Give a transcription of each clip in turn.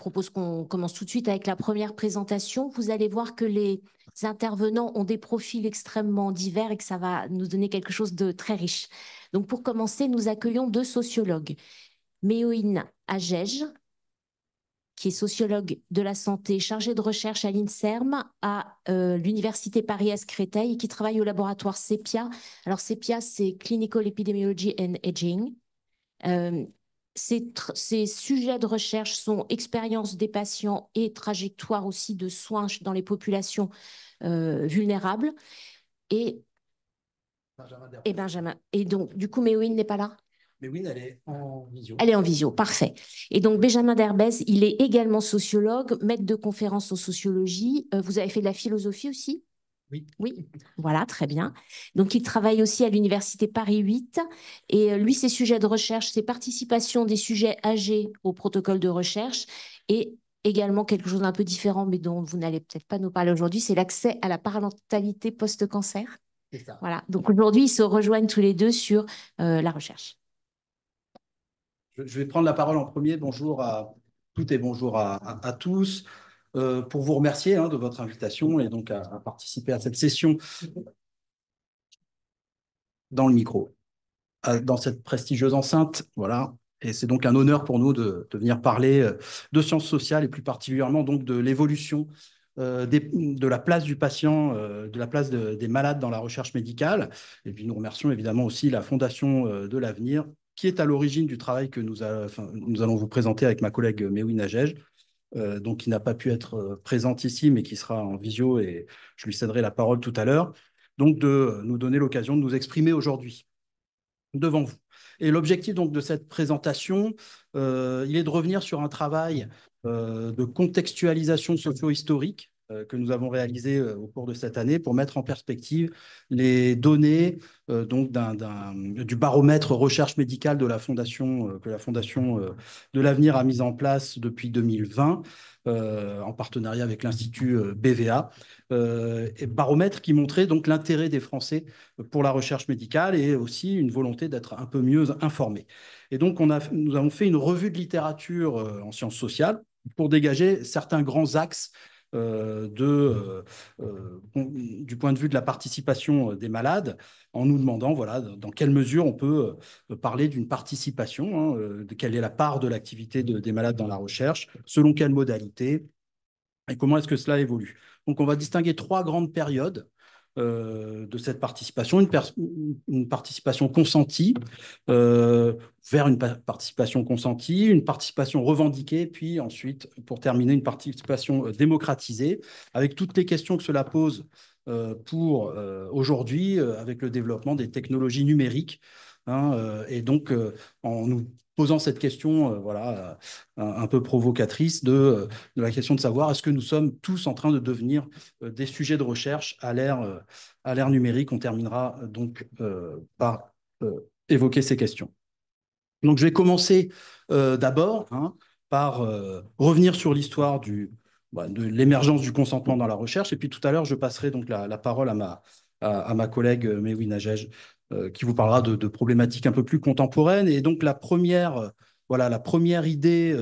propose qu'on commence tout de suite avec la première présentation. Vous allez voir que les intervenants ont des profils extrêmement divers et que ça va nous donner quelque chose de très riche. Donc, pour commencer, nous accueillons deux sociologues. Méoïne Agege, qui est sociologue de la santé, chargée de recherche à l'INSERM, à l'Université Paris-Est-Créteil, et qui travaille au laboratoire CEPIA. Alors, CEPIA, c'est Clinical Epidemiology and Aging. Ces sujets de recherche sont expérience des patients et trajectoire aussi de soins dans les populations vulnérables. Et Benjamin. Et donc, du coup, Méoïne n'est pas là? Méoïne, elle est en visio. Elle est en visio, parfait. Et donc, Benjamin Derbez, il est également sociologue, maître de conférences en sociologie. Vous avez fait de la philosophie aussi? Oui. Oui, voilà, très bien. Donc, il travaille aussi à l'Université Paris 8. Et lui, ses sujets de recherche, c'est participation des sujets âgés au protocole de recherche et également quelque chose d'un peu différent, mais dont vous n'allez peut-être pas nous parler aujourd'hui, c'est l'accès à la parentalité post-cancer. C'est ça. Voilà. Donc, aujourd'hui, ils se rejoignent tous les deux sur la recherche. Je vais prendre la parole en premier. Bonjour à toutes et bonjour à tous. Pour vous remercier de votre invitation et donc à participer à cette session dans le micro, dans cette prestigieuse enceinte. Voilà. Et c'est donc un honneur pour nous de venir parler de sciences sociales et plus particulièrement donc de l'évolution de la place du patient, de la place des malades dans la recherche médicale. Et puis nous remercions évidemment aussi la Fondation de l'Avenir, qui est à l'origine du travail que nous allons vous présenter avec ma collègue Méoïne Agege, donc qui n'a pas pu être présente ici, mais qui sera en visio et je lui céderai la parole tout à l'heure, donc de nous donner l'occasion de nous exprimer aujourd'hui devant vous. Et l'objectif donc de cette présentation, il est de revenir sur un travail de contextualisation socio-historique que nous avons réalisé au cours de cette année pour mettre en perspective les données donc du baromètre recherche médicale de la Fondation, que la Fondation de l'Avenir a mis en place depuis 2020 en partenariat avec l'Institut BVA, et baromètre qui montrait donc l'intérêt des Français pour la recherche médicale et aussi une volonté d'être un peu mieux informés. Et donc, nous avons fait une revue de littérature en sciences sociales pour dégager certains grands axes du point de vue de la participation des malades, en nous demandant voilà, dans quelle mesure on peut parler d'une participation, de quelle est la part de l'activité des malades dans la recherche, selon quelle modalité, et comment est-ce que cela évolue. Donc, on va distinguer trois grandes périodes de cette participation, une participation consentie, vers une participation consentie, une participation revendiquée, puis ensuite, pour terminer, une participation démocratisée, avec toutes les questions que cela pose pour aujourd'hui, avec le développement des technologies numériques. Et donc, en nous posant cette question voilà, un peu provocatrice de la question de savoir est-ce que nous sommes tous en train de devenir des sujets de recherche à l'ère numérique. On terminera donc par évoquer ces questions. Donc, je vais commencer d'abord par revenir sur l'histoire de l'émergence du consentement dans la recherche. Et puis tout à l'heure, je passerai donc la parole à ma collègue Méoïne Agege, qui vous parlera de problématiques un peu plus contemporaines. Et donc, la première idée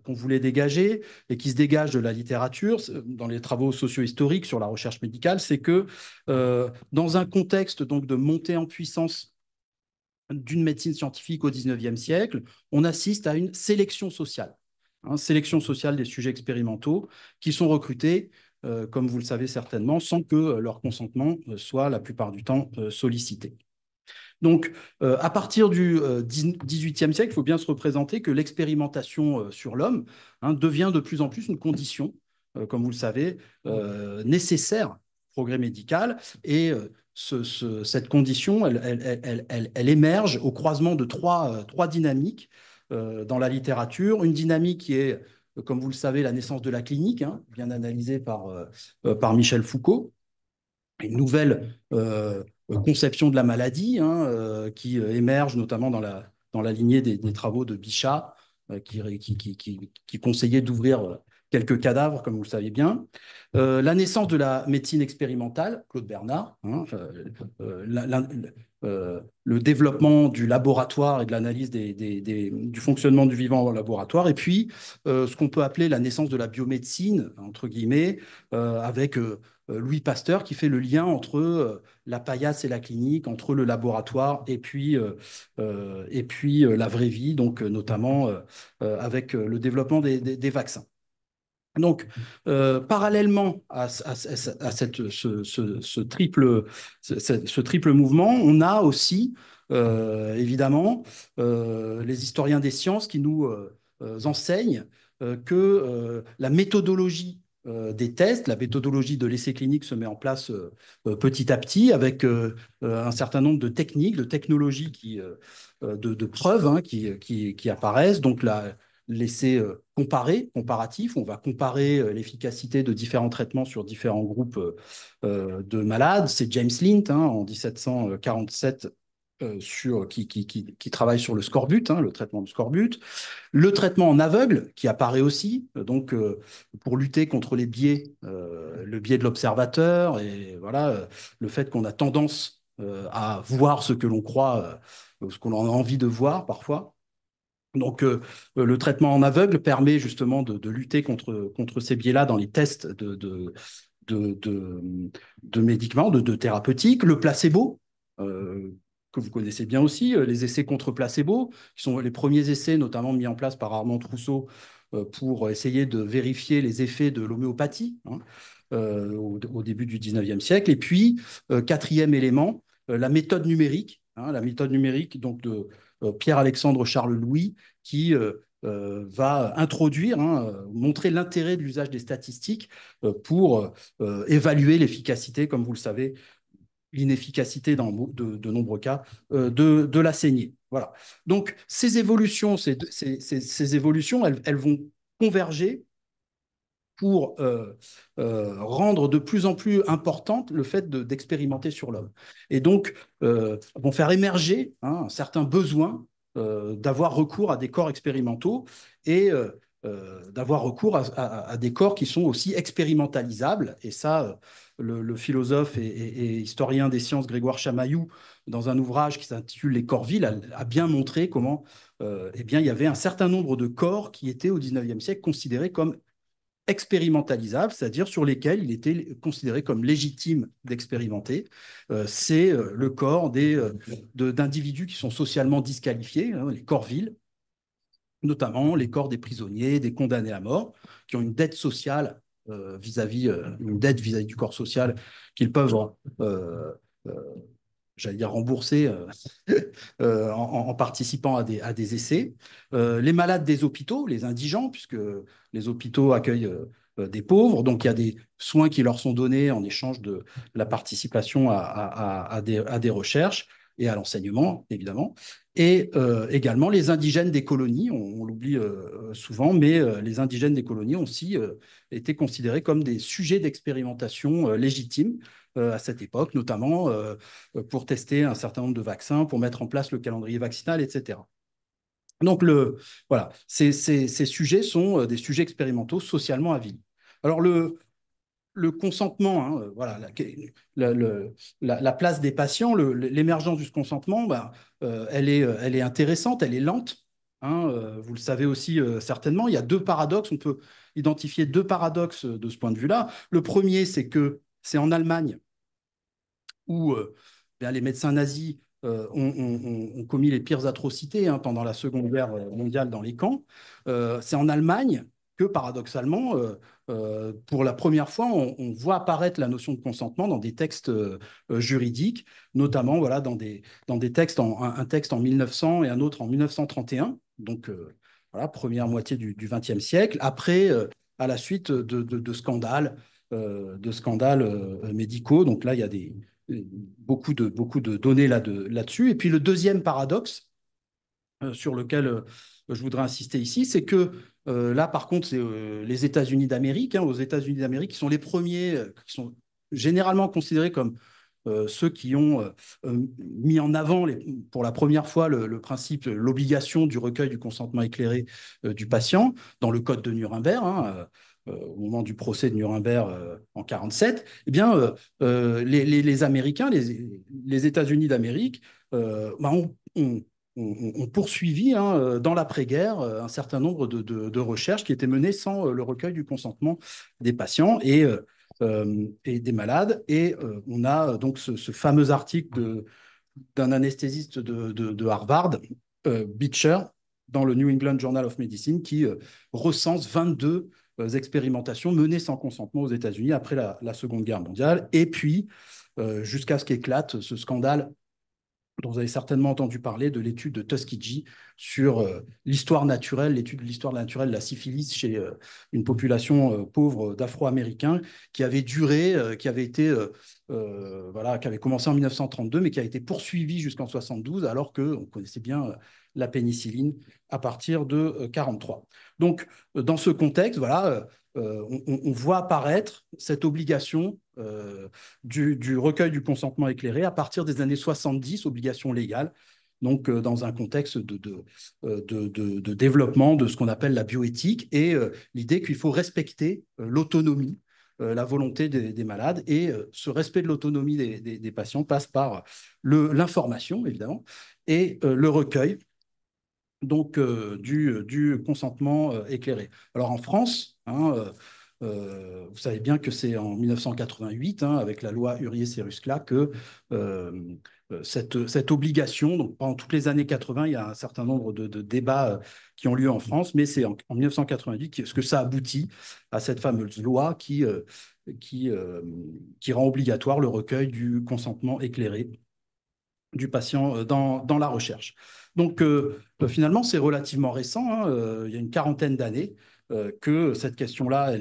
qu'on voulait dégager et qui se dégage de la littérature, dans les travaux socio-historiques sur la recherche médicale, c'est que dans un contexte donc, de montée en puissance d'une médecine scientifique au XIXe siècle, on assiste à une sélection sociale. Sélection sociale des sujets expérimentaux qui sont recrutés, comme vous le savez certainement, sans que leur consentement soit la plupart du temps sollicité. Donc, à partir du XVIIIe siècle, il faut bien se représenter que l'expérimentation sur l'homme devient de plus en plus une condition, comme vous le savez, nécessaire au progrès médical. Et cette condition, elle émerge au croisement de trois dynamiques dans la littérature. Une dynamique qui est, comme vous le savez, la naissance de la clinique, bien analysée par Michel Foucault. Une nouvelle conception de la maladie qui émerge notamment dans la lignée des travaux de Bichat, qui conseillait d'ouvrir quelques cadavres, comme vous le savez bien. La naissance de la médecine expérimentale, Claude Bernard, hein, le développement du laboratoire et de l'analyse du fonctionnement du vivant au laboratoire, et puis ce qu'on peut appeler la naissance de la biomédecine, entre guillemets, avec Louis Pasteur qui fait le lien entre la paillasse et la clinique, entre le laboratoire et puis la vraie vie, donc notamment avec le développement des vaccins. Donc, parallèlement à ce triple mouvement, on a aussi, évidemment, les historiens des sciences qui nous enseignent que la méthodologie des tests, la méthodologie de l'essai clinique se met en place petit à petit avec un certain nombre de techniques, de technologies de preuves hein, qui apparaissent. Donc, l'essai comparatif. On va comparer l'efficacité de différents traitements sur différents groupes de malades. C'est James Lint hein, en 1747 qui travaille sur le scorbut, hein, le traitement du scorbut. Le traitement en aveugle qui apparaît aussi, donc pour lutter contre les biais, le biais de l'observateur et voilà, le fait qu'on a tendance à voir ce que l'on croit, ce qu'on a envie de voir parfois. Donc, le traitement en aveugle permet justement de lutter contre ces biais-là dans les tests de, de, de médicaments, de thérapeutiques. Le placebo, que vous connaissez bien aussi, les essais contre placebo, qui sont les premiers essais notamment mis en place par Armand Trousseau pour essayer de vérifier les effets de l'homéopathie hein, au début du 19e siècle. Et puis, quatrième élément, la méthode numérique, hein, la méthode numérique donc de Pierre-Alexandre Charles-Louis, qui va introduire, hein, montrer l'intérêt de l'usage des statistiques pour évaluer l'efficacité, comme vous le savez, l'inefficacité dans de nombreux cas de la saignée. Voilà. Donc, ces évolutions, elles vont converger pour rendre de plus en plus importante le fait d'expérimenter sur l'homme. Et donc, vont faire émerger hein, un certain besoin d'avoir recours à des corps expérimentaux et d'avoir recours à des corps qui sont aussi expérimentalisables. Et ça, le philosophe et historien des sciences Grégoire Chamaillou, dans un ouvrage qui s'intitule Les corps vils, a bien montré comment eh bien, il y avait un certain nombre de corps qui étaient au XIXe siècle considérés comme expérimentalisables, c'est-à-dire sur lesquels il était considéré comme légitime d'expérimenter. C'est le corps d'individus qui sont socialement disqualifiés, hein, les corps vils, notamment les corps des prisonniers, des condamnés à mort, qui ont une dette sociale une dette vis-à-vis du corps social qu'ils peuvent euh, j'allais dire rembourser en participant à des essais. Les malades des hôpitaux, les indigents, puisque les hôpitaux accueillent des pauvres, donc il y a des soins qui leur sont donnés en échange de la participation à des recherches et à l'enseignement, évidemment. Et également les indigènes des colonies, on l'oublie souvent, mais les indigènes des colonies ont aussi été considérés comme des sujets d'expérimentation légitimes à cette époque, notamment pour tester un certain nombre de vaccins, pour mettre en place le calendrier vaccinal, etc. Donc, voilà, ces sujets sont des sujets expérimentaux socialement aviles. Alors, le consentement, hein, voilà, la place des patients, l'émergence du consentement, bah, elle est intéressante, elle est lente. Hein, vous le savez aussi certainement, il y a deux paradoxes, on peut identifier deux paradoxes de ce point de vue-là. Le premier, c'est que c'est en Allemagne où les médecins nazis ont commis les pires atrocités hein, pendant la Seconde Guerre mondiale dans les camps. C'est en Allemagne que, paradoxalement, pour la première fois, on voit apparaître la notion de consentement dans des textes juridiques, notamment voilà, dans des textes, un texte en 1900 et un autre en 1931. Donc, voilà, première moitié du XXe siècle, après, à la suite de scandales, médicaux. Donc là, il y a beaucoup de données là-dessus. Et puis le deuxième paradoxe sur lequel je voudrais insister ici, c'est que là, par contre, c'est les États-Unis d'Amérique. Hein, aux États-Unis d'Amérique, qui sont les premiers, qui sont généralement considérés comme ceux qui ont mis en avant pour la première fois le principe, l'obligation du recueil du consentement éclairé du patient dans le code de Nuremberg, hein, au moment du procès de Nuremberg en 1947, eh bien, les Américains, les États-Unis d'Amérique, bah, ont poursuivi hein, dans l'après-guerre un certain nombre de recherches qui étaient menées sans le recueil du consentement des patients et des malades. Et on a donc ce fameux article d'un anesthésiste de Harvard, Beecher, dans le New England Journal of Medicine, qui recense 22 expérimentations menées sans consentement aux États-Unis après la Seconde Guerre mondiale. Et puis, jusqu'à ce qu'éclate ce scandale dont vous avez certainement entendu parler, de l'étude de Tuskegee sur l'histoire naturelle, l'étude de l'histoire naturelle de la syphilis chez une population pauvre d'Afro-Américains qui avait duré, qui avait été, voilà, qui avait commencé en 1932, mais qui a été poursuivie jusqu'en 1972, alors qu'on connaissait bien la pénicilline à partir de 1943. Donc, dans ce contexte, voilà, on voit apparaître cette obligation du recueil du consentement éclairé à partir des années 70, obligation légale, donc dans un contexte de développement de ce qu'on appelle la bioéthique et l'idée qu'il faut respecter l'autonomie, la volonté des malades, et ce respect de l'autonomie des patients passe par l'information, évidemment, et le recueil donc du consentement éclairé. Alors en France, hein, vous savez bien que c'est en 1988, hein, avec la loi Hurier-Sérucla, que cette obligation, donc pendant toutes les années 80, il y a un certain nombre de débats qui ont lieu en France, mais c'est en 1988 que ça aboutit à cette fameuse loi qui rend obligatoire le recueil du consentement éclairé du patient dans la recherche. Donc, finalement, c'est relativement récent, hein, il y a une quarantaine d'années que cette question-là,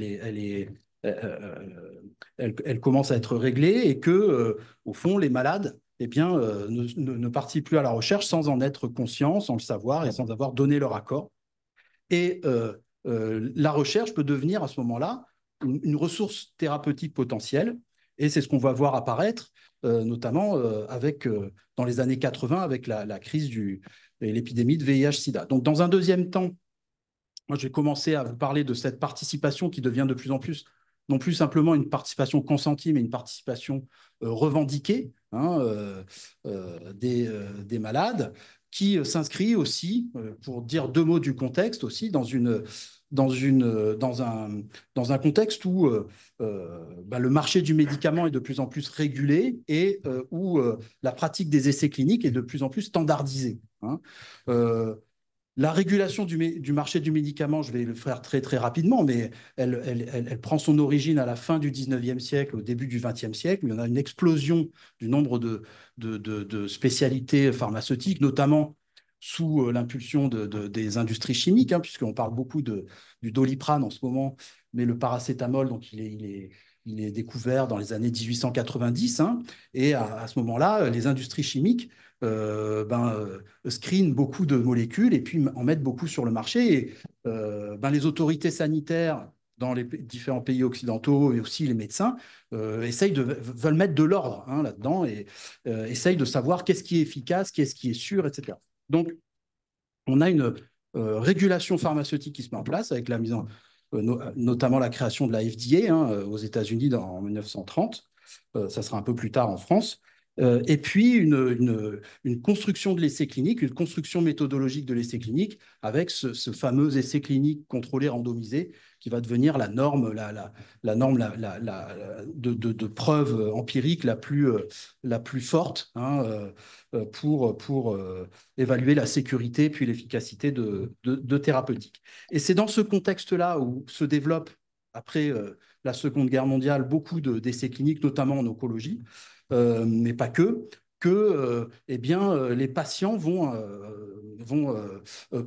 elle commence à être réglée et que, au fond, les malades eh bien, ne participent plus à la recherche sans en être conscients, sans le savoir et sans avoir donné leur accord. Et la recherche peut devenir à ce moment-là une ressource thérapeutique potentielle. Et c'est ce qu'on va voir apparaître, notamment dans les années 80 avec la crise et l'épidémie de VIH-Sida. Donc, dans un deuxième temps, moi, je vais commencer à vous parler de cette participation qui devient de plus en plus, non plus simplement une participation consentie, mais une participation revendiquée hein, des malades, qui s'inscrit aussi, pour dire deux mots du contexte aussi, dans un contexte où le marché du médicament est de plus en plus régulé et où la pratique des essais cliniques est de plus en plus standardisée. Hein. La régulation du marché du médicament, je vais le faire très, très rapidement, mais elle prend son origine à la fin du 19e siècle, au début du 20e siècle, où il y en a une explosion du nombre de spécialités pharmaceutiques, notamment sous l'impulsion des industries chimiques, hein, puisqu'on parle beaucoup du Doliprane en ce moment, mais le paracétamol, donc il est découvert dans les années 1890, hein, et à ce moment-là, les industries chimiques screenent beaucoup de molécules et puis en mettent beaucoup sur le marché. Et les autorités sanitaires dans les différents pays occidentaux et aussi les médecins veulent mettre de l'ordre hein, là-dedans et essayent de savoir qu'est-ce qui est efficace, qu'est-ce qui est sûr, etc. Donc, on a une régulation pharmaceutique qui se met en place avec la mise en, notamment la création de la FDA hein, aux États-Unis en 1930. Ça sera un peu plus tard en France. Et puis une construction de l'essai clinique, une construction méthodologique de l'essai clinique avec ce fameux essai clinique contrôlé randomisé qui va devenir la norme, la norme de preuve empirique la plus forte hein, pour évaluer la sécurité puis l'efficacité de thérapeutique. Et c'est dans ce contexte-là où se développe, après la Seconde Guerre mondiale, beaucoup d'essais cliniques, notamment en oncologie, mais pas que eh bien, les patients vont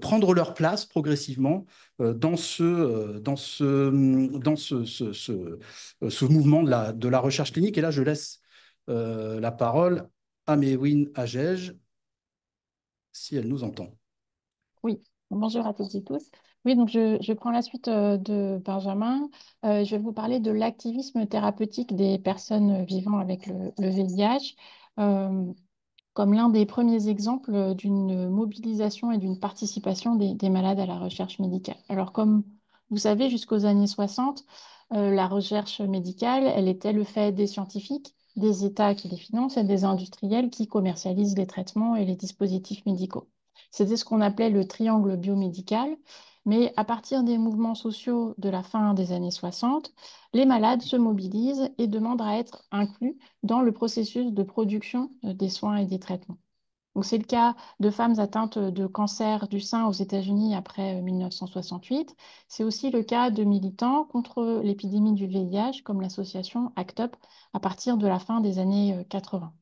prendre leur place progressivement dans ce mouvement de la recherche clinique. Et là, je laisse la parole à Mewin Agege, si elle nous entend. Oui, bonjour à toutes et tous. Oui, donc je prends la suite de Benjamin. Je vais vous parler de l'activisme thérapeutique des personnes vivant avec le VIH euh, comme l'un des premiers exemples d'une mobilisation et d'une participation des malades à la recherche médicale. Alors, comme vous savez, jusqu'aux années 60, la recherche médicale, elle était le fait des scientifiques, des États qui les financent et des industriels qui commercialisent les traitements et les dispositifs médicaux. C'était ce qu'on appelait le triangle biomédical. Mais à partir des mouvements sociaux de la fin des années 60, les malades se mobilisent et demandent à être inclus dans le processus de production des soins et des traitements. Donc, c'est le cas de femmes atteintes de cancer du sein aux États-Unis après 1968. C'est aussi le cas de militants contre l'épidémie du VIH, comme l'association ACT UP, à partir de la fin des années 80.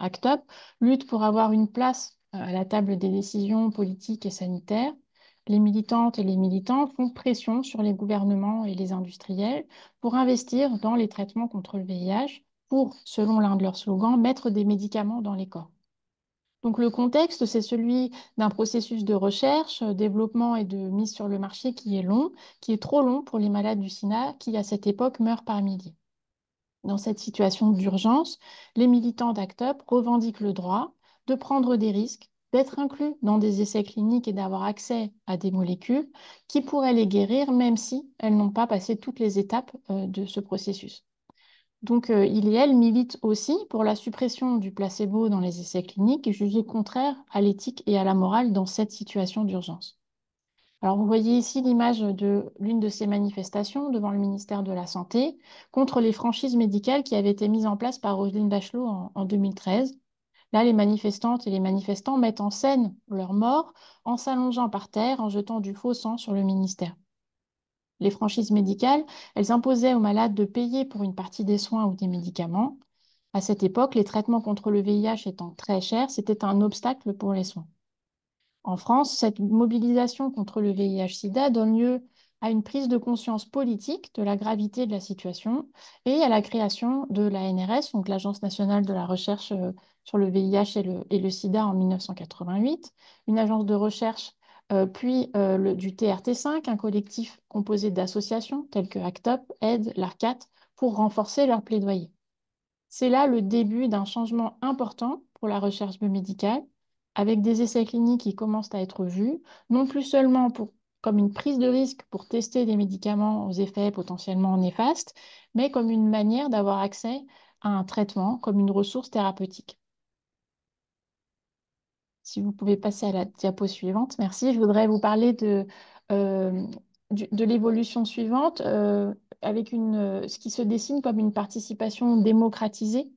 ACT UP lutte pour avoir une place à la table des décisions politiques et sanitaires. Les militantes et les militants font pression sur les gouvernements et les industriels pour investir dans les traitements contre le VIH, pour, selon l'un de leurs slogans, mettre des médicaments dans les corps. Donc le contexte, c'est celui d'un processus de recherche, développement et de mise sur le marché qui est long, qui est trop long pour les malades du SIDA qui, à cette époque, meurent par milliers. Dans cette situation d'urgence, les militants d'ACT UP revendiquent le droit de prendre des risques, d'être inclus dans des essais cliniques et d'avoir accès à des molécules qui pourraient les guérir, même si elles n'ont pas passé toutes les étapes de ce processus. Donc, il et elle militent aussi pour la suppression du placebo dans les essais cliniques, jugé contraire à l'éthique et à la morale dans cette situation d'urgence. Alors, vous voyez ici l'image de l'une de ces manifestations devant le ministère de la Santé contre les franchises médicales qui avaient été mises en place par Roselyne Bachelot en 2013. Là, les manifestantes et les manifestants mettent en scène leur mort en s'allongeant par terre, en jetant du faux sang sur le ministère. Les franchises médicales, elles imposaient aux malades de payer pour une partie des soins ou des médicaments. À cette époque, les traitements contre le VIH étant très chers, c'était un obstacle pour les soins. En France, cette mobilisation contre le VIH-Sida donne lieu à une prise de conscience politique de la gravité de la situation et à la création de l'ANRS, donc l'Agence nationale de la recherche sur le VIH et le SIDA en 1988, une agence de recherche, puis du TRT5, un collectif composé d'associations telles que ACT UP, AIDE, l'ARCAT, pour renforcer leur plaidoyer. C'est là le début d'un changement important pour la recherche biomédicale, avec des essais cliniques qui commencent à être vus, non plus seulement comme une prise de risque pour tester des médicaments aux effets potentiellement néfastes, mais comme une manière d'avoir accès à un traitement, comme une ressource thérapeutique. Si vous pouvez passer à la diapo suivante, merci. Je voudrais vous parler euh, de l'évolution suivante, avec ce qui se dessine comme une participation démocratisée,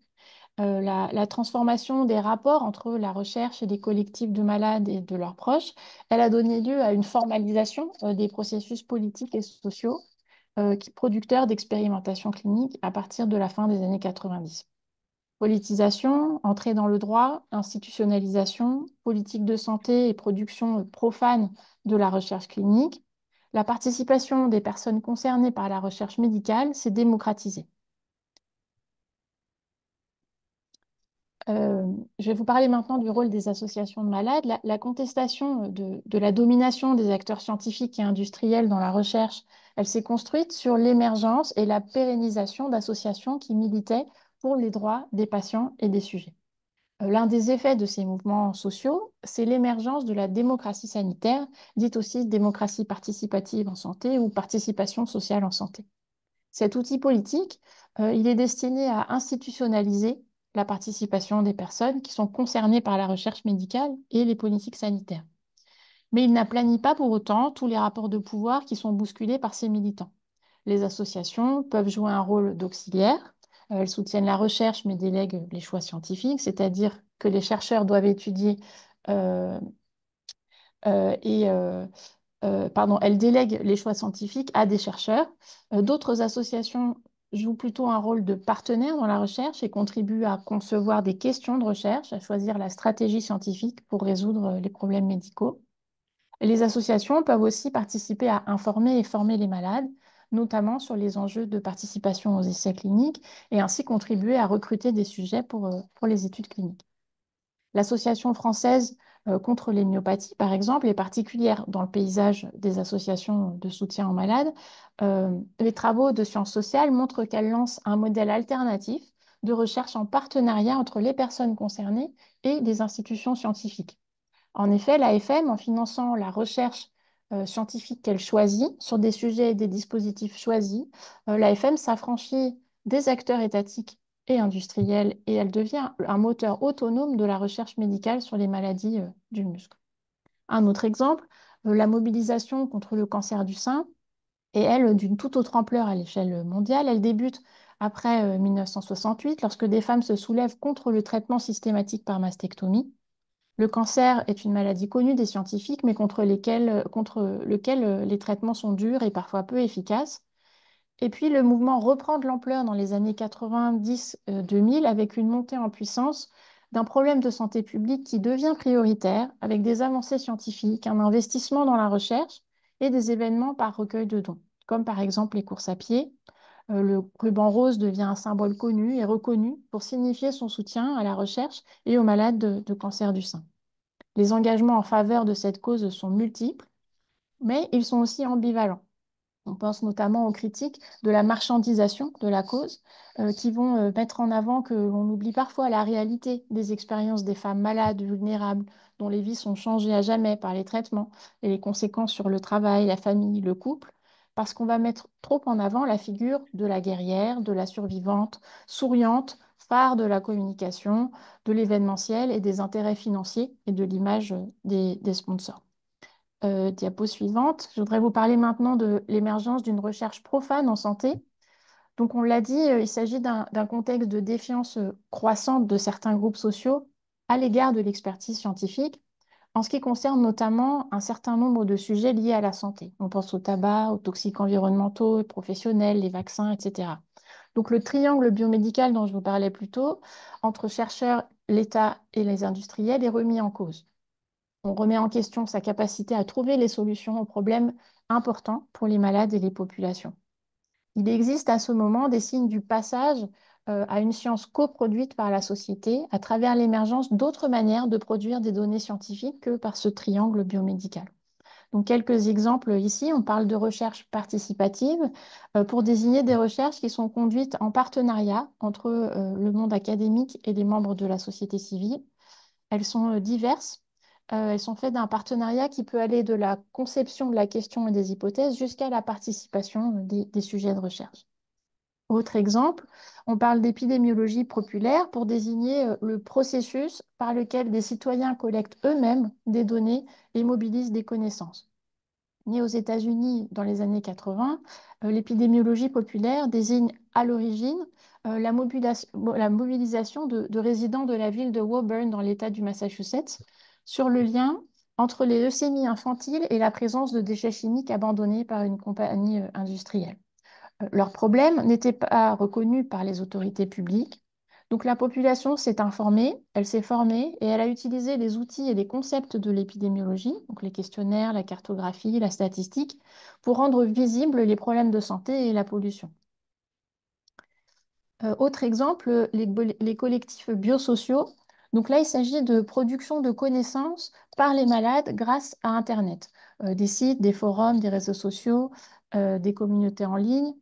la transformation des rapports entre la recherche et les collectifs de malades et de leurs proches. Elle a donné lieu à une formalisation des processus politiques et sociaux producteurs d'expérimentation clinique à partir de la fin des années 90. Politisation, entrée dans le droit, institutionnalisation, politique de santé et production profane de la recherche clinique, la participation des personnes concernées par la recherche médicale s'est démocratisée. Je vais vous parler maintenant du rôle des associations de malades. La contestation de la domination des acteurs scientifiques et industriels dans la recherche, elle s'est construite sur l'émergence et la pérennisation d'associations qui militaient pour les droits des patients et des sujets. L'un des effets de ces mouvements sociaux, c'est l'émergence de la démocratie sanitaire, dite aussi démocratie participative en santé ou participation sociale en santé. Cet outil politique, il est destiné à institutionnaliser la participation des personnes qui sont concernées par la recherche médicale et les politiques sanitaires. Mais il n'aplanit pas pour autant tous les rapports de pouvoir qui sont bousculés par ces militants. Les associations peuvent jouer un rôle d'auxiliaire. Elles soutiennent la recherche mais délèguent les choix scientifiques, c'est-à-dire que les chercheurs doivent étudier euh, et pardon, elles délèguent les choix scientifiques à des chercheurs. D'autres associations jouent plutôt un rôle de partenaire dans la recherche et contribuent à concevoir des questions de recherche, à choisir la stratégie scientifique pour résoudre les problèmes médicaux. Et les associations peuvent aussi participer à informer et former les malades, notamment sur les enjeux de participation aux essais cliniques, et ainsi contribuer à recruter des sujets pour les études cliniques. L'Association française contre les myopathies, par exemple, est particulière dans le paysage des associations de soutien aux malades. Les travaux de sciences sociales montrent qu'elle lance un modèle alternatif de recherche en partenariat entre les personnes concernées et des institutions scientifiques. En effet, l'AFM, en finançant la recherche scientifique qu'elle choisit sur des sujets et des dispositifs choisis, l'AFM s'affranchit des acteurs étatiques et industriels et elle devient un moteur autonome de la recherche médicale sur les maladies du muscle. Un autre exemple, la mobilisation contre le cancer du sein est, elle, d'une toute autre ampleur à l'échelle mondiale. Elle débute après 1968, lorsque des femmes se soulèvent contre le traitement systématique par mastectomie. Le cancer est une maladie connue des scientifiques, mais contre lequel les traitements sont durs et parfois peu efficaces. Et puis le mouvement reprend de l'ampleur dans les années 90-2000 avec une montée en puissance d'un problème de santé publique qui devient prioritaire avec des avancées scientifiques, un investissement dans la recherche et des événements par recueil de dons, comme par exemple les courses à pied. Le ruban rose devient un symbole connu et reconnu pour signifier son soutien à la recherche et aux malades de cancer du sein. Les engagements en faveur de cette cause sont multiples, mais ils sont aussi ambivalents. On pense notamment aux critiques de la marchandisation de la cause, qui vont mettre en avant que l'on oublie parfois la réalité des expériences des femmes malades, vulnérables, dont les vies sont changées à jamais par les traitements et les conséquences sur le travail, la famille, le couple, parce qu'on va mettre trop en avant la figure de la guerrière, de la survivante, souriante, phare de la communication, de l'événementiel et des intérêts financiers et de l'image des sponsors. Diapo suivante. Je voudrais vous parler maintenant de l'émergence d'une recherche profane en santé. Donc, on l'a dit, il s'agit d'un contexte de défiance croissante de certains groupes sociaux à l'égard de l'expertise scientifique, en ce qui concerne notamment un certain nombre de sujets liés à la santé. On pense au tabac, aux toxiques environnementaux et professionnels, les vaccins, etc. Donc, le triangle biomédical dont je vous parlais plus tôt, entre chercheurs, l'État et les industriels, est remis en cause. On remet en question sa capacité à trouver les solutions aux problèmes importants pour les malades et les populations. Il existe à ce moment des signes du passage à une science coproduite par la société à travers l'émergence d'autres manières de produire des données scientifiques que par ce triangle biomédical. Donc, quelques exemples ici, on parle de recherche participative pour désigner des recherches qui sont conduites en partenariat entre le monde académique et les membres de la société civile. Elles sont diverses. Elles sont faites d'un partenariat qui peut aller de la conception de la question et des hypothèses jusqu'à la participation des sujets de recherche. Autre exemple, on parle d'épidémiologie populaire pour désigner le processus par lequel des citoyens collectent eux-mêmes des données et mobilisent des connaissances. Né aux États-Unis dans les années 80, l'épidémiologie populaire désigne à l'origine la mobilisation de résidents de la ville de Woburn dans l'État du Massachusetts sur le lien entre les leucémies infantiles et la présence de déchets chimiques abandonnés par une compagnie industrielle. Leur problème n'était pas reconnu par les autorités publiques. Donc la population s'est informée, elle s'est formée et elle a utilisé les outils et les concepts de l'épidémiologie, donc les questionnaires, la cartographie, la statistique, pour rendre visibles les problèmes de santé et la pollution. Autre exemple, les collectifs biosociaux. Donc là, il s'agit de production de connaissances par les malades grâce à Internet. Des sites, des forums, des réseaux sociaux, des communautés en ligne.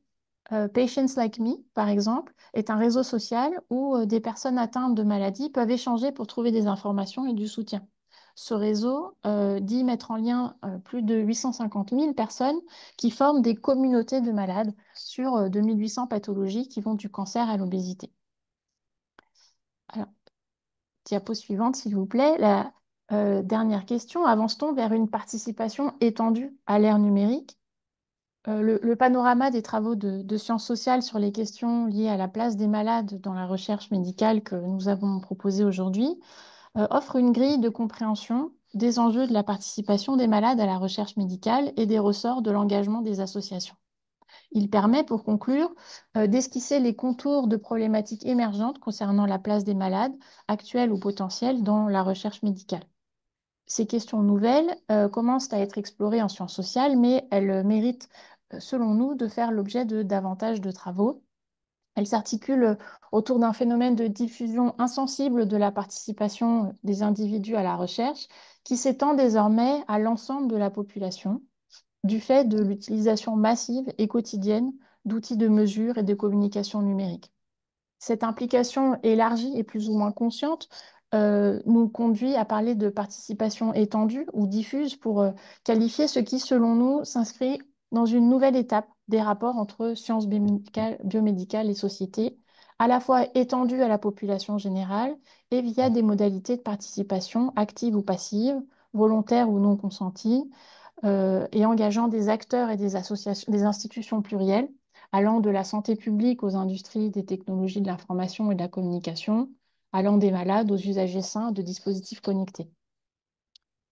Patients Like Me, par exemple, est un réseau social où des personnes atteintes de maladies peuvent échanger pour trouver des informations et du soutien. Ce réseau dit mettre en lien plus de 850 000 personnes qui forment des communautés de malades sur 2800 pathologies qui vont du cancer à l'obésité. Alors, diapo suivante, s'il vous plaît. La dernière question, avance-t-on vers une participation étendue à l'ère numérique? Le panorama des travaux de sciences sociales sur les questions liées à la place des malades dans la recherche médicale que nous avons proposé aujourd'hui offre une grille de compréhension des enjeux de la participation des malades à la recherche médicale et des ressorts de l'engagement des associations. Il permet, pour conclure, d'esquisser les contours de problématiques émergentes concernant la place des malades, actuelles ou potentielles, dans la recherche médicale. Ces questions nouvelles commencent à être explorées en sciences sociales, mais elles méritent, selon nous, de faire l'objet de davantage de travaux. Elle s'articule autour d'un phénomène de diffusion insensible de la participation des individus à la recherche qui s'étend désormais à l'ensemble de la population du fait de l'utilisation massive et quotidienne d'outils de mesure et de communication numérique. Cette implication élargie et plus ou moins consciente nous conduit à parler de participation étendue ou diffuse pour qualifier ce qui, selon nous, s'inscrit dans une nouvelle étape des rapports entre sciences biomédicales et société, à la fois étendue à la population générale et via des modalités de participation active ou passive, volontaire ou non consentie, et engageant des acteurs et des associations, des institutions plurielles, allant de la santé publique aux industries des technologies de l'information et de la communication, allant des malades aux usagers sains de dispositifs connectés.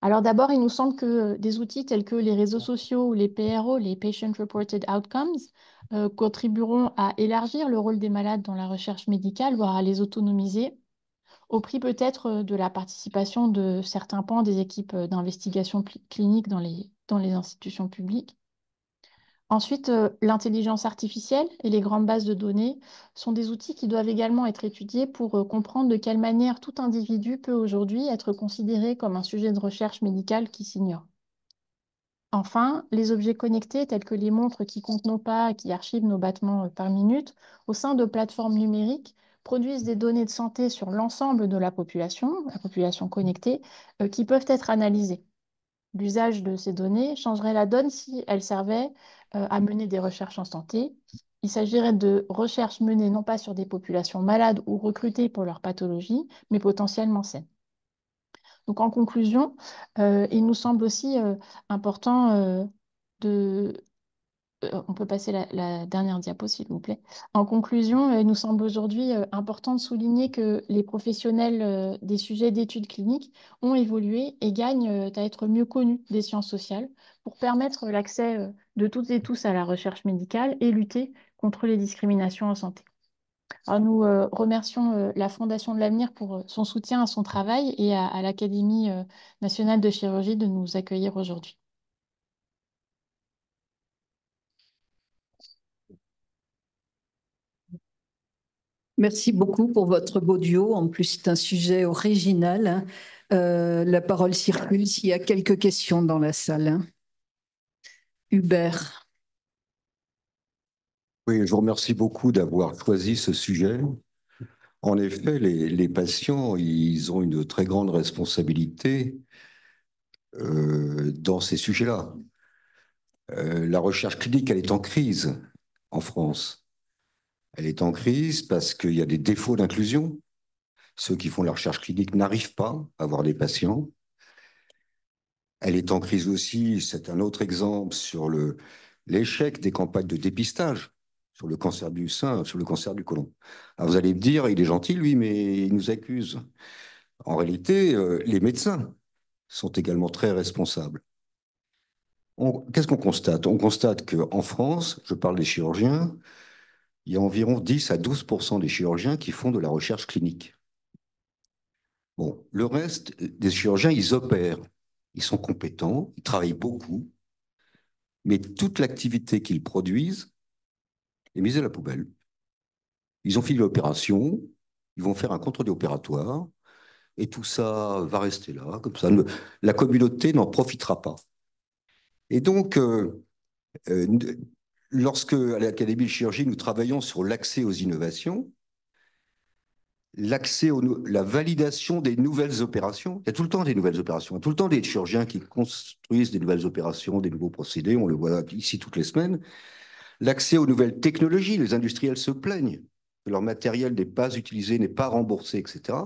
Alors d'abord, il nous semble que des outils tels que les réseaux sociaux ou les PRO, les Patient Reported Outcomes, contribueront à élargir le rôle des malades dans la recherche médicale, voire à les autonomiser, au prix peut-être de la participation de certains pans des équipes d'investigation clinique dans les institutions publiques. Ensuite, l'intelligence artificielle et les grandes bases de données sont des outils qui doivent également être étudiés pour comprendre de quelle manière tout individu peut aujourd'hui être considéré comme un sujet de recherche médicale qui s'ignore. Enfin, les objets connectés tels que les montres qui comptent nos pas et qui archivent nos battements par minute, au sein de plateformes numériques, produisent des données de santé sur l'ensemble de la population connectée, qui peuvent être analysées. L'usage de ces données changerait la donne si elles servaient à mener des recherches en santé. Il s'agirait de recherches menées non pas sur des populations malades ou recrutées pour leur pathologie, mais potentiellement saines. Donc en conclusion, il nous semble aussi important de... on peut passer la dernière diapo, s'il vous plaît. En conclusion, il nous semble aujourd'hui important de souligner que les professionnels des sujets d'études cliniques ont évolué et gagnent à être mieux connus des sciences sociales pour permettre l'accès de toutes et tous à la recherche médicale et lutter contre les discriminations en santé. Alors, nous remercions la Fondation de l'Avenir pour son soutien à son travail et à l'Académie nationale de chirurgie de nous accueillir aujourd'hui. Merci beaucoup pour votre beau duo. En plus, c'est un sujet original, hein. La parole circule s'il y a quelques questions dans la salle, hein. Hubert. Oui, je vous remercie beaucoup d'avoir choisi ce sujet. En effet, les patients, ils ont une très grande responsabilité dans ces sujets-là. La recherche clinique, elle est en crise en France. Elle est en crise parce qu'il y a des défauts d'inclusion. Ceux qui font la recherche clinique n'arrivent pas à avoir des patients. Elle est en crise aussi, c'est un autre exemple, sur l'échec des campagnes de dépistage sur le cancer du sein, sur le cancer du côlon. Alors vous allez me dire, il est gentil, lui, mais il nous accuse. En réalité, les médecins sont également très responsables. Qu'est-ce qu'on constate? On constate qu'en France, je parle des chirurgiens, il y a environ 10 à 12% des chirurgiens qui font de la recherche clinique. Bon, le reste des chirurgiens, ils opèrent, ils sont compétents, ils travaillent beaucoup, mais toute l'activité qu'ils produisent est mise à la poubelle. Ils ont fini l'opération, ils vont faire un contrôle opératoire, et tout ça va rester là, comme ça. La communauté n'en profitera pas. Et donc, euh, lorsque, à l'Académie de chirurgie, nous travaillons sur l'accès aux innovations, la validation des nouvelles opérations, il y a tout le temps des nouvelles opérations, il y a tout le temps des chirurgiens qui construisent des nouvelles opérations, des nouveaux procédés, on le voit ici toutes les semaines. L'accès aux nouvelles technologies, les industriels se plaignent que leur matériel n'est pas utilisé, n'est pas remboursé, etc.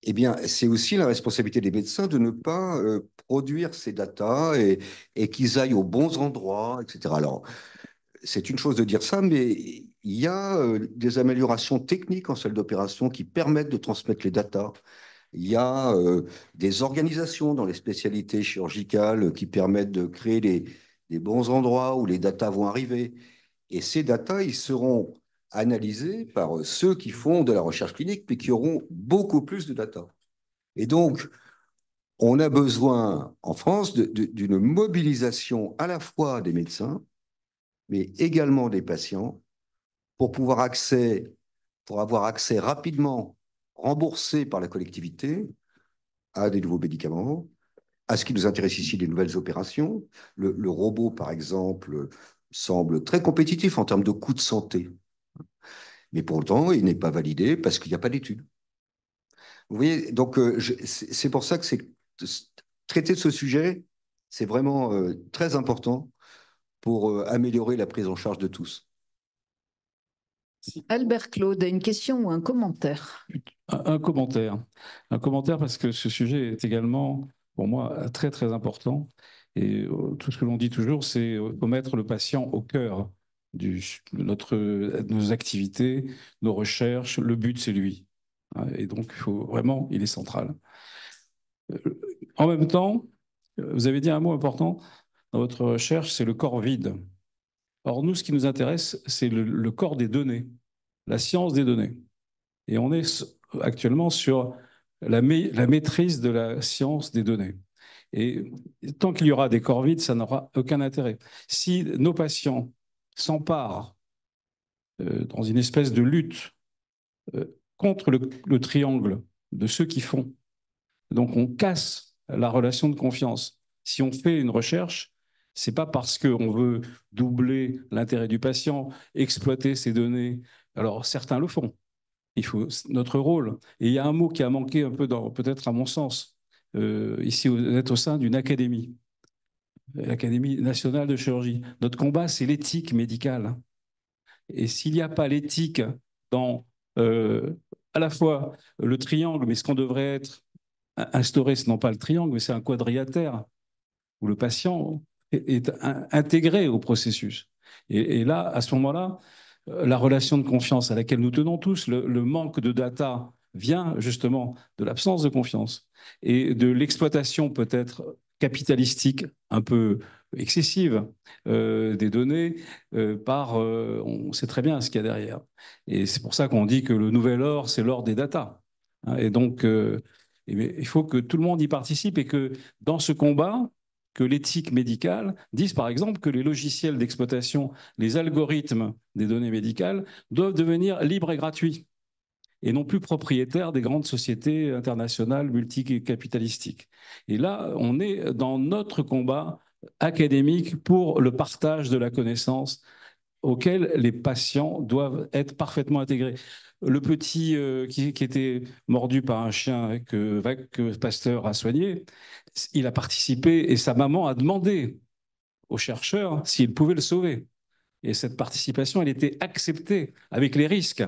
Eh bien, c'est aussi la responsabilité des médecins de ne pas produire ces datas et qu'ils aillent aux bons endroits, etc. Alors, c'est une chose de dire ça, mais il y a des améliorations techniques en salle d'opération qui permettent de transmettre les datas. Il y a des organisations dans les spécialités chirurgicales qui permettent de créer des bons endroits où les datas vont arriver. Et ces datas, ils seront analysés par ceux qui font de la recherche clinique, mais qui auront beaucoup plus de data. Et donc, on a besoin en France d'une mobilisation à la fois des médecins, mais également des patients, pour avoir accès rapidement, remboursé par la collectivité, à des nouveaux médicaments, à ce qui nous intéresse ici, des nouvelles opérations. Le robot, par exemple, semble très compétitif en termes de coûts de santé. Mais pour autant, il n'est pas validé parce qu'il n'y a pas d'études. Vous voyez, donc c'est pour ça que traiter de ce sujet, c'est vraiment très important pour améliorer la prise en charge de tous. Albert Claude a une question ou un commentaire? Un commentaire. Un commentaire parce que ce sujet est également, pour moi, très, très important. Et tout ce que l'on dit toujours, c'est remettre le patient au cœur de nos activités, nos recherches. Le but, c'est lui. Et donc, il est central. En même temps, vous avez dit un mot important dans votre recherche, c'est le corps vide. Or, nous, ce qui nous intéresse, c'est le corps des données, la science des données. Et on est actuellement sur la maîtrise de la science des données. Et tant qu'il y aura des corps vides, ça n'aura aucun intérêt. Si nos patients s'emparent dans une espèce de lutte contre le triangle de ceux qui font, donc on casse la relation de confiance. Si on fait une recherche, c'est pas parce qu'on veut doubler l'intérêt du patient, exploiter ses données. Alors certains le font. Il faut notre rôle. Et il y a un mot qui a manqué un peu, peut-être à mon sens. Ici, vous êtes au sein d'une académie, l'Académie nationale de chirurgie. Notre combat, c'est l'éthique médicale. Et s'il n'y a pas l'éthique dans à la fois le triangle, mais ce qu'on devrait être instauré, ce n'est pas le triangle, mais c'est un quadrilatère où le patient est intégré au processus. Et là, à ce moment-là, la relation de confiance à laquelle nous tenons tous, le manque de data vient justement de l'absence de confiance et de l'exploitation peut-être capitalistique un peu excessive des données on sait très bien ce qu'il y a derrière. Et c'est pour ça qu'on dit que le nouvel or, c'est l'or des data. Et donc, il faut que tout le monde y participe et que dans ce combat, que l'éthique médicale dise par exemple que les logiciels d'exploitation, les algorithmes des données médicales doivent devenir libres et gratuits et non plus propriétaires des grandes sociétés internationales multicapitalistiques. Et là, on est dans notre combat académique pour le partage de la connaissance auquel les patients doivent être parfaitement intégrés. Le petit qui était mordu par un chien que Pasteur a soigné, il a participé et sa maman a demandé aux chercheurs s'ils pouvaient le sauver. Et cette participation, elle était acceptée avec les risques.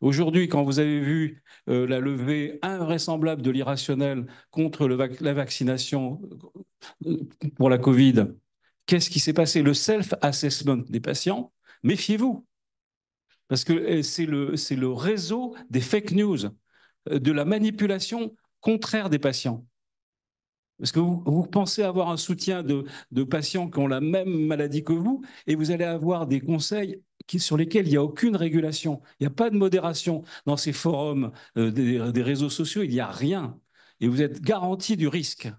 Aujourd'hui, quand vous avez vu la levée invraisemblable de l'irrationnel contre la vaccination pour la Covid, qu'est-ce qui s'est passé? Le self-assessment des patients, méfiez-vous. Parce que c'est le réseau des fake news, de la manipulation contraire des patients. Parce que vous pensez avoir un soutien de patients qui ont la même maladie que vous, et vous allez avoir des conseils sur lesquels il n'y a aucune régulation. Il n'y a pas de modération dans ces forums des réseaux sociaux, il n'y a rien. Et vous êtes garanti du risque.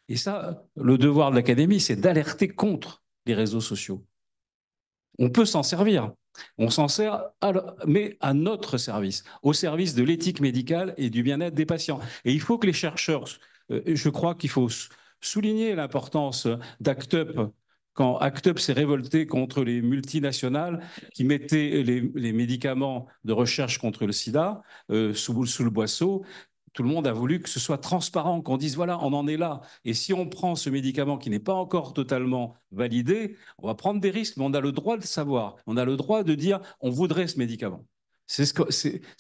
Et ça, le devoir de l'Académie, c'est d'alerter contre les réseaux sociaux. On peut s'en servir. On s'en sert, mais à notre service, au service de l'éthique médicale et du bien-être des patients. Et il faut que les chercheurs, je crois qu'il faut souligner l'importance d'ACT UP. Quand ACT UP s'est révolté contre les multinationales qui mettaient les médicaments de recherche contre le sida sous le boisseau, tout le monde a voulu que ce soit transparent, qu'on dise voilà, on en est là. Et si on prend ce médicament qui n'est pas encore totalement validé, on va prendre des risques, mais on a le droit de savoir. On a le droit de dire on voudrait ce médicament. C'est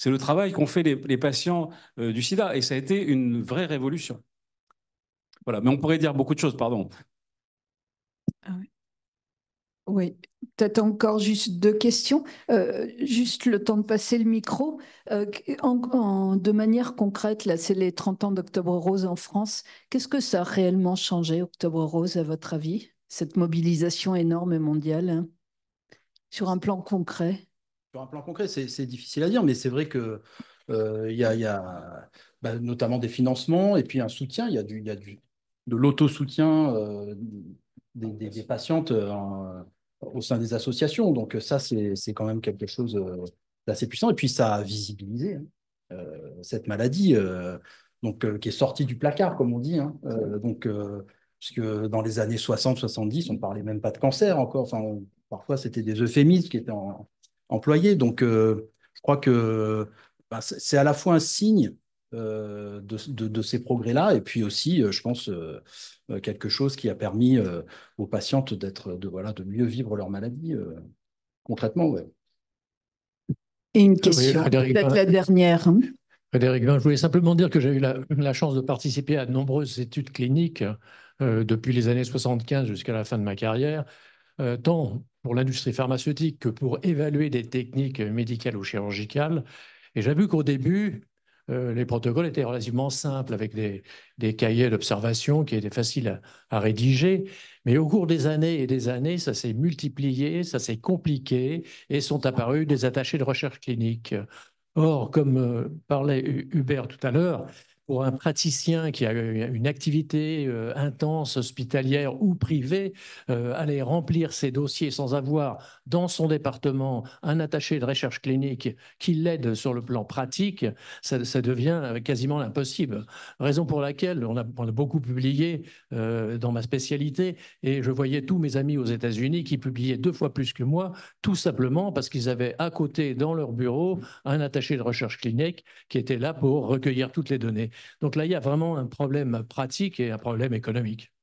le travail qu'ont fait les patients du sida. Et ça a été une vraie révolution. Voilà, mais on pourrait dire beaucoup de choses, pardon. Ah oui. Oui, peut-être encore juste deux questions. Juste le temps de passer le micro. De manière concrète, là, c'est les 30 ans d'Octobre Rose en France. Qu'est-ce que ça a réellement changé, Octobre Rose, à votre avis? Cette mobilisation énorme et mondiale, hein, sur un plan concret? Sur un plan concret, c'est difficile à dire, mais c'est vrai que il y a notamment des financements et puis un soutien. Il y a de l'auto-soutien des patientes au sein des associations. Donc ça, c'est quand même quelque chose d'assez puissant. Et puis ça a visibilisé cette maladie qui est sortie du placard, comme on dit. Hein. Puisque dans les années 60-70, on ne parlait même pas de cancer encore. Enfin, parfois, c'était des euphémismes qui étaient employés. Donc, je crois que c'est à la fois un signe de ces progrès-là, et puis aussi, je pense, quelque chose qui a permis aux patientes de mieux vivre leur maladie concrètement. Ouais. Et une Oui, question, Frédéric, peut-être la dernière. Hein. Frédéric, je voulais simplement dire que j'ai eu la chance de participer à de nombreuses études cliniques depuis les années 75 jusqu'à la fin de ma carrière, tant pour l'industrie pharmaceutique que pour évaluer des techniques médicales ou chirurgicales. Et j'ai vu qu'au début, les protocoles étaient relativement simples, avec des cahiers d'observation qui étaient faciles à rédiger. Mais au cours des années et des années, ça s'est multiplié, ça s'est compliqué et sont apparus des attachés de recherche clinique. Or, comme parlait Hubert tout à l'heure, pour un praticien qui a une activité intense, hospitalière ou privée, aller remplir ses dossiers sans avoir dans son département un attaché de recherche clinique qui l'aide sur le plan pratique, ça devient quasiment impossible. Raison pour laquelle on a beaucoup publié dans ma spécialité, et je voyais tous mes amis aux États-Unis qui publiaient 2 fois plus que moi, tout simplement parce qu'ils avaient à côté dans leur bureau un attaché de recherche clinique qui était là pour recueillir toutes les données. Donc là, il y a vraiment un problème pratique et un problème économique.